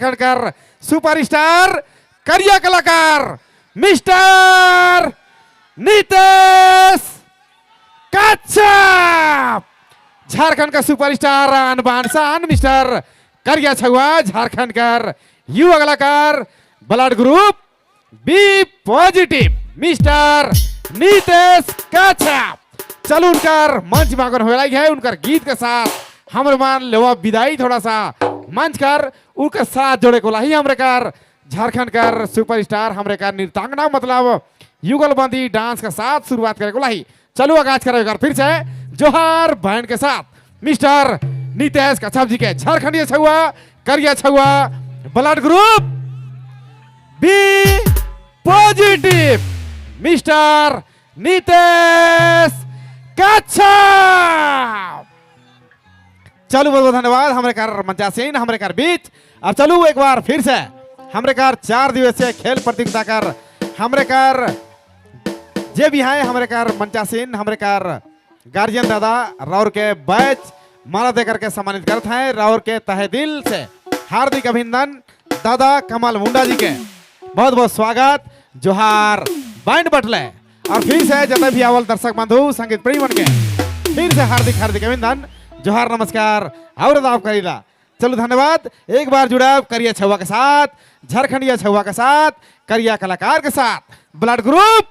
झारखंड कर सुपरस्टार करिया कलाकार मिस्टर नितेश कच्छप। झारखंड का सुपरस्टार आन बान शान मिस्टर करिया छुआ झारखंड कर युवा कलाकार blood group B positive mister Nitesh Kachhap. चलो उनकर मंच मांगन हो है उनकर गीत के साथ हमरे मान लेवा विदाई थोड़ा सा मंच कर उनके साथ जोड़े को लाही हमरे कर झारखंड कर सुपरस्टार हमरे कर नृत्यांगना मतलब युगलबंदी डांस के साथ शुरुआत करे को लाही। चलो आगाज करेगा फिर से जोहार बैंड के साथ मिस्टर नितेश कच्छप जी के झारखंडी छुआ करिया छुआ blood group B positive mister Nitesh Kachhap. चलो बहुत बहुत धन्यवाद हमरे कार मंचासीन हमरे कार बीच। अब चलो एक बार फिर से हमरे कार 4 दिवसीय खेल प्रतियोगिता कर हमरे कार जे भी है हमरे कार मंचासीन हमरे कार गार्जियन दादा राउर के बैच माला देकर के सम्मानित करते हैं। राउर के तहे दिल से हार्दिक अभिनंदन दादा कमल मुंडा जी के बहुत बहुत स्वागत जोहार बैंड बटले। और फिर से जब भी आवल दर्शक बंधु संगीत प्रेमी बन के फिर से हार्दिक हार्दिक अभिनंदन जोहार नमस्कार और अदाब करीला। चलो धन्यवाद एक बार जुड़ा करिया छुआ के साथ झारखंडिया छुआ के साथ करिया कलाकार के साथ ब्लड ग्रुप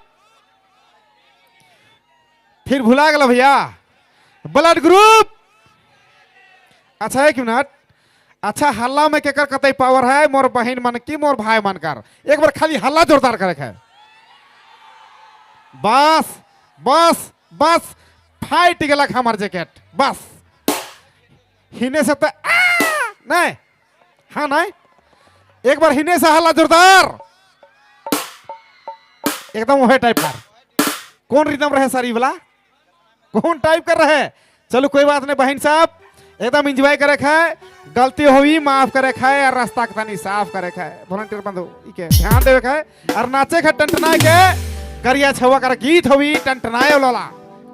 फिर भुला गया भैया ब्लड ग्रुप। अच्छा एक मिनट अच्छा हल्ला में केकर कतई पावर है मोर बहन मन की मोर भाई मन कर एक बार खाली हल्ला जोरदार करे है बस बस बस फाइट गलक हमार जैकेट बस हिने से तो नहीं हाँ नहीं एक बार हिने से हल्ला जोरदार एकदम वही टाइप कर कौन रिदम रहे सारी वाला कौन टाइप कर रहे। चलो कोई बात नहीं बहन साहब एकदम एंजॉय करे है गलती हुई माफ करे है और रास्ता के तनी साफ करे है वॉलंटियर बंधु के ध्यान देवे है और नाचे है टंटनाए के करिया छुआ कर गीत हुई टंटनाए वाला।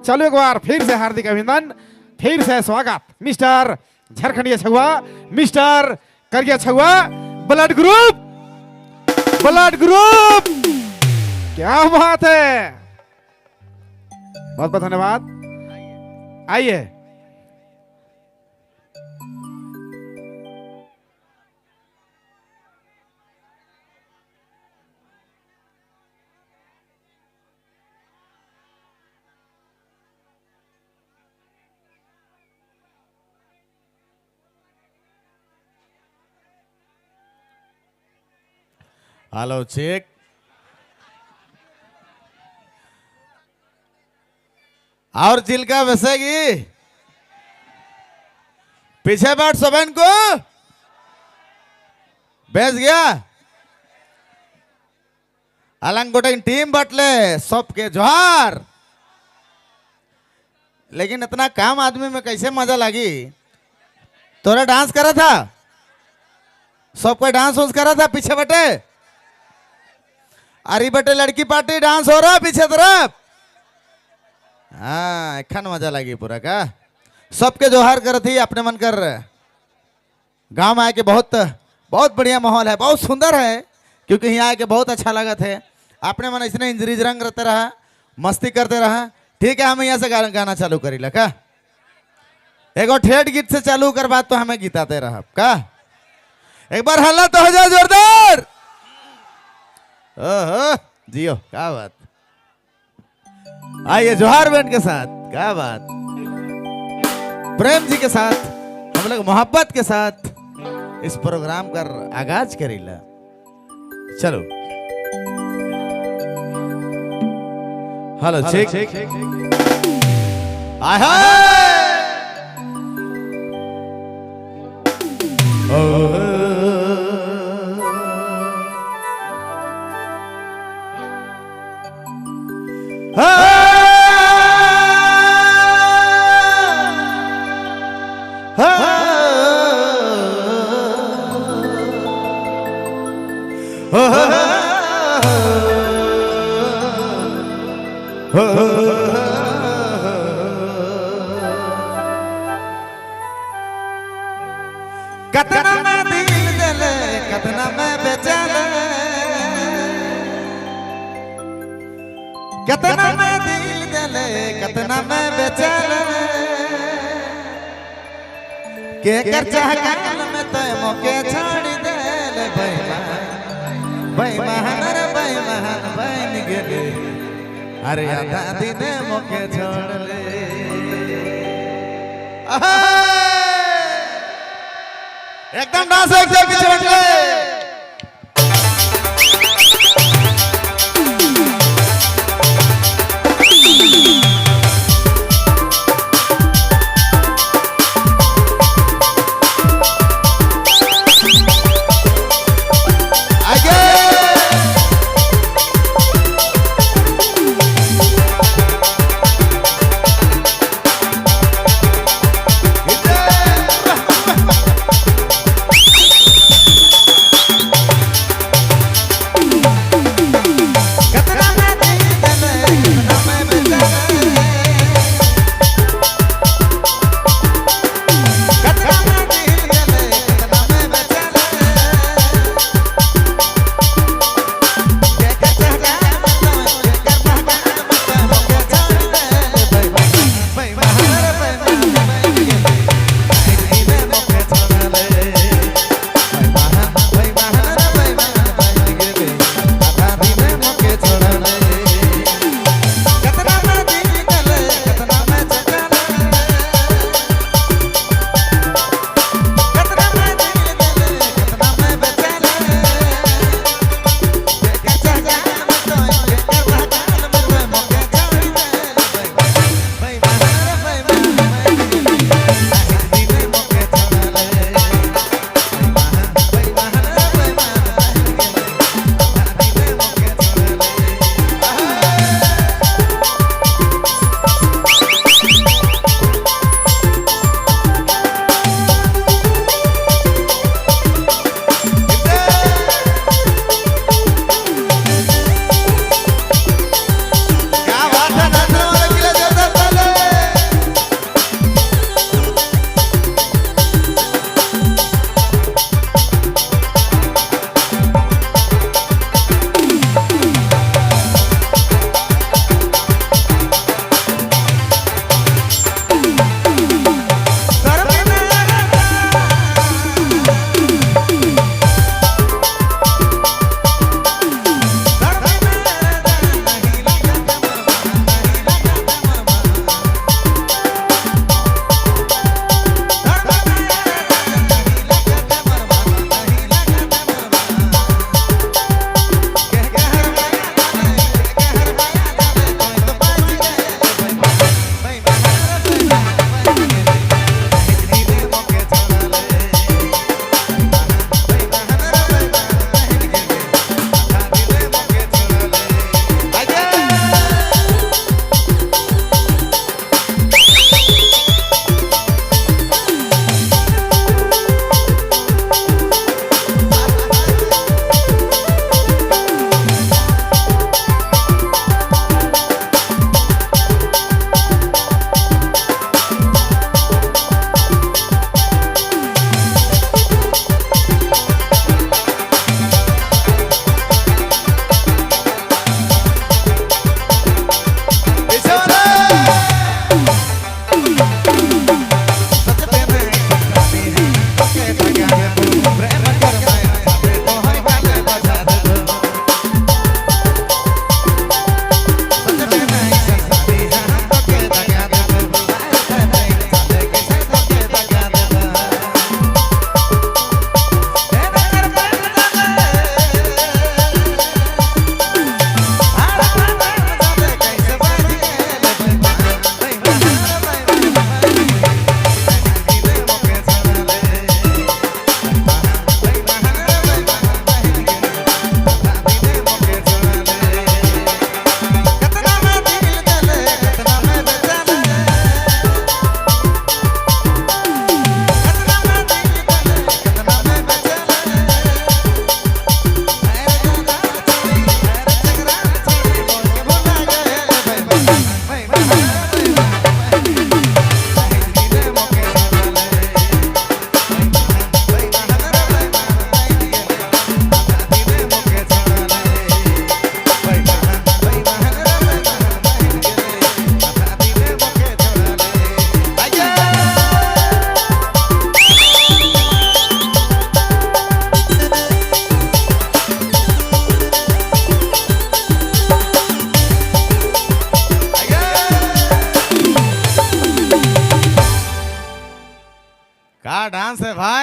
चलो एक बार फिर से हार्दिक अभिनंदन फिर से स्वागत मिस्टर झारखंडिया छुआ मिस्टर करिया छुआ ब्लड ग्रुप क्या बात है बहुत बहुत धन्यवाद। आइए हेलो चेक और चिल्का बसेगी पीछे बैठ सबन को बेच गया अलंग गोटे टीम बटले सबके जोहार। लेकिन इतना काम आदमी में कैसे मजा लगी तोरा डांस करा था सब कोई डांस वांस करा था पीछे बटे अरे बटे लड़की पार्टी डांस हो रहा पीछे तरफ हाँ एखन मजा लगी पूरा का सबके जोहार कर थी अपने मन कर गांव आए के बहुत बहुत बढ़िया माहौल है बहुत सुंदर है क्योंकि यहाँ आके बहुत अच्छा लगा थे अपने मन इसने इंजरीज रंग रहते रहा मस्ती करते रहा। ठीक है हम यहाँ से गाना चालू करी ला का एक और ठेठ गीत से चालू कर बात तो हमें गीताते रहा का एक बार हल्ला तो हो जाए जोरदार। ओहो जियो क्या बात आइए जोहार बैंड के साथ क्या बात प्रेम जी के साथ हम लोग मोहब्बत के साथ इस प्रोग्राम का आगाज करीला। चलो हेलो चेक आहा कतना मैं बेचैन के कर चाहकान में तय मोके छोड़ दे ले बेईमान रे बेईमान बन गेले अरे आधा दिन मोके छोड़ ले एकदम डांस एक जगह पीछे हट ले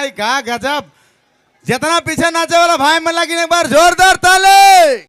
भाई का गजब, जितना पीछे नाचे वाला भाई में लगी एक बार जोरदार ताली।